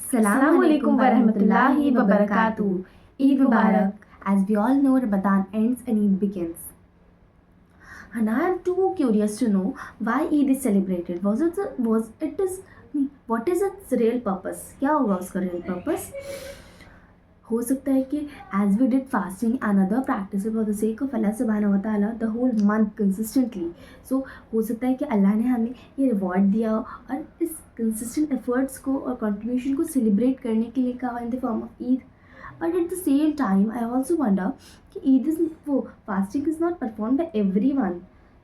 Assalamu alaikum wa rahmatullahi wa barakatuh. Eid Mubarak. As we all know, Ramadan ends and Eid begins. And I am too curious to know why Eid is celebrated. What is its real purpose? क्या होगा उसका real purpose? हो सकता है कि as we did fasting and other practices for the sake of Allah subhanahu wa ta'ala the whole month consistently. So हो सकता है कि अल्लाह ने हमें ये रिवॉर्ड दिया और इस consistent efforts को और contribution को celebrate करने के लिए कहा in the form of Eid. But at the same time, I also wonder कि Eid is fasting is not performed by everyone.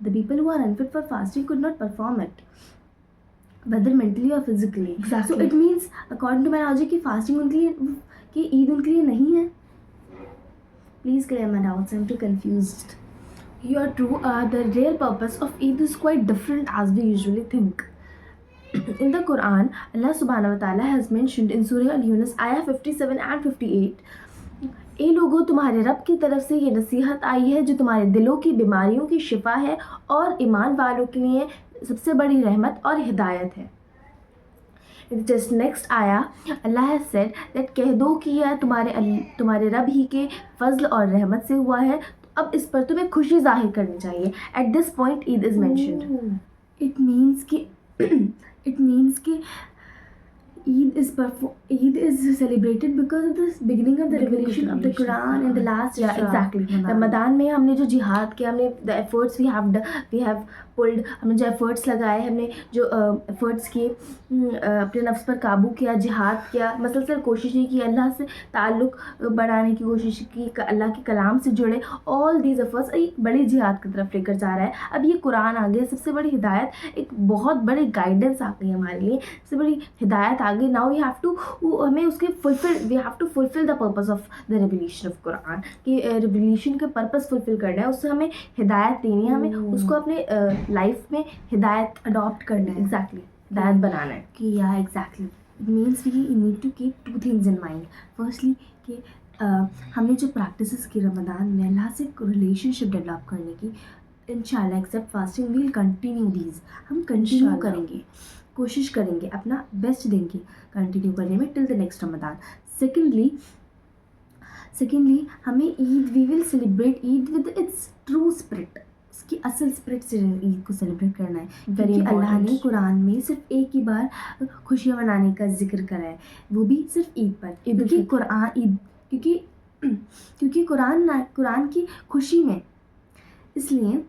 The people who are unfit for fasting could not perform it, whether mentally or physically. Exactly. So it means, according to my logic, कि fasting उनके लिए कि ईद उनके लिए नहीं है. Please clear my doubts. I'm too confused. You are true. The real purpose of Eid is quite different as we usually think. In the Quran, Allah subhanahu wa ta'ala has mentioned in Surah Al-Yunus, ayah 57 and 58, ए लोगों, तुम्हारे रब की तरफ से ये नसीहत आई है जो तुम्हारे दिलों की बीमारियों की शिफा है और ईमान वालों के लिए सबसे बड़ी रहमत और हिदायत है. जस्ट नेक्स्ट आया, अल्लाह हैज सेड दैट कह दो कि यह तुम्हारे रब ही के फजल और रहमत से हुआ है, तो अब इस पर तुम्हें खुशी जाहिर करनी चाहिए. At this point Eid is mentioned. It means कि Eid is celebrated because of the beginning of the revelation of the Quran and the last. Yeah, exactly. Ramadan में हमने जो जिहाद किया, हमने the efforts we have pulled, हमने जो efforts लगाए, हमने जो efforts किए, अपने नफ्स पर काबू किया, जिहाद किया, मसलसल कोशिश की, अल्लाह से ताल्लुक़ बढ़ाने की कोशिश की, अल्लाह के कलाम से जुड़े. ऑल दीज एफर्ट्स एक बड़ी जिहाद की तरफ लेकर जा रहा है. अब ये कुरान आ गया, सबसे बड़ी हिदायत, एक बहुत बड़ी गाइडेंस आ गई हमारे लिए, सबसे बड़ी हिदायत आ गई. Now we have to fulfil the purpose of the revelation of Quran, कि रिवलेशन का पर्पस फुलफिल करना है, उससे हमें हिदायत देनी है, हमें उसको अपने लाइफ में हिदायत अडॉप्ट करना है. एग्जैक्टली, हिदायत बनाना है. कि या exactly it means we need to keep two things in mind. Firstly कि हमने जो प्रैक्टिसेस की रमदान में अल्लाह से रिलेशनशिप डेवलप करने की, इंशाल्लाह except fasting will continue these. हम कंटिन्यू करेंगे, कोशिश करेंगे, अपना बेस्ट देंगे कंटिन्यू करने में till the next Ramadan. Secondly हमें Eid, we will celebrate Eid with its true spirit. उसकी असल स्पिरिट से ईद को सेलिब्रेट करना है. क्योंकि अल्लाह ने कुरान में सिर्फ एक ही बार खुशियाँ मनाने का जिक्र करा है, वो भी सिर्फ ईद पर. क्योंकि कुरान की खुशी में, इसलिए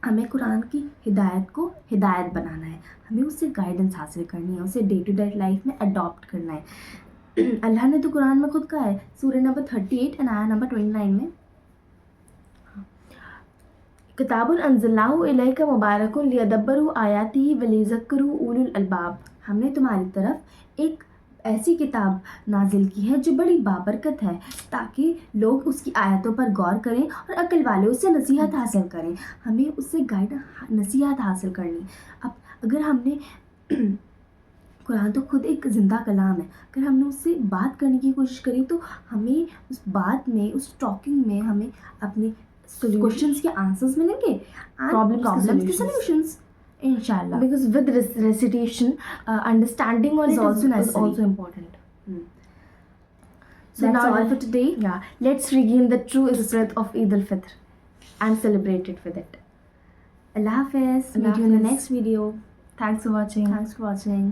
हमें कुरान की हिदायत को हिदायत बनाना है, हमें उससे गाइडेंस हासिल करनी है, उसे डे टू डे लाइफ में अडॉप्ट करना है. अल्लाह ने तो कुरान में खुद कहा है, सूरह नंबर 38 एंड आया नंबर 29 में, किताबुन अंज़लनाहु इलैका मुबारकुन लियदब्बरू आयातिही वलियज़क्करू उलुल अलबाब. हमने तुम्हारी तरफ एक ऐसी किताब नाजिल की है जो बड़ी बाबरकत है, ताकि लोग उसकी आयतों पर गौर करें और अक्ल वाले उससे नसीहत हासिल करें. हमें उससे नसीहत हासिल करनी. अब अगर हमने कुरान तो खुद एक ज़िंदा कलाम है, अगर हमने उससे बात करने की कोशिश करी तो हमें उस बात में, उस टॉकिंग में हमें अपने क्वेश्चंस के आंसर्स मिलेंगे, प्रॉब्लम्स के solutions, inshallah. Because with recitation, understanding is also important. So that's all for today. Yeah, let's regain the true spirit of Eid al-Fitr and celebrate it with it. Allah Hafiz. Meet you in the next video. Thanks for watching. Thanks for watching.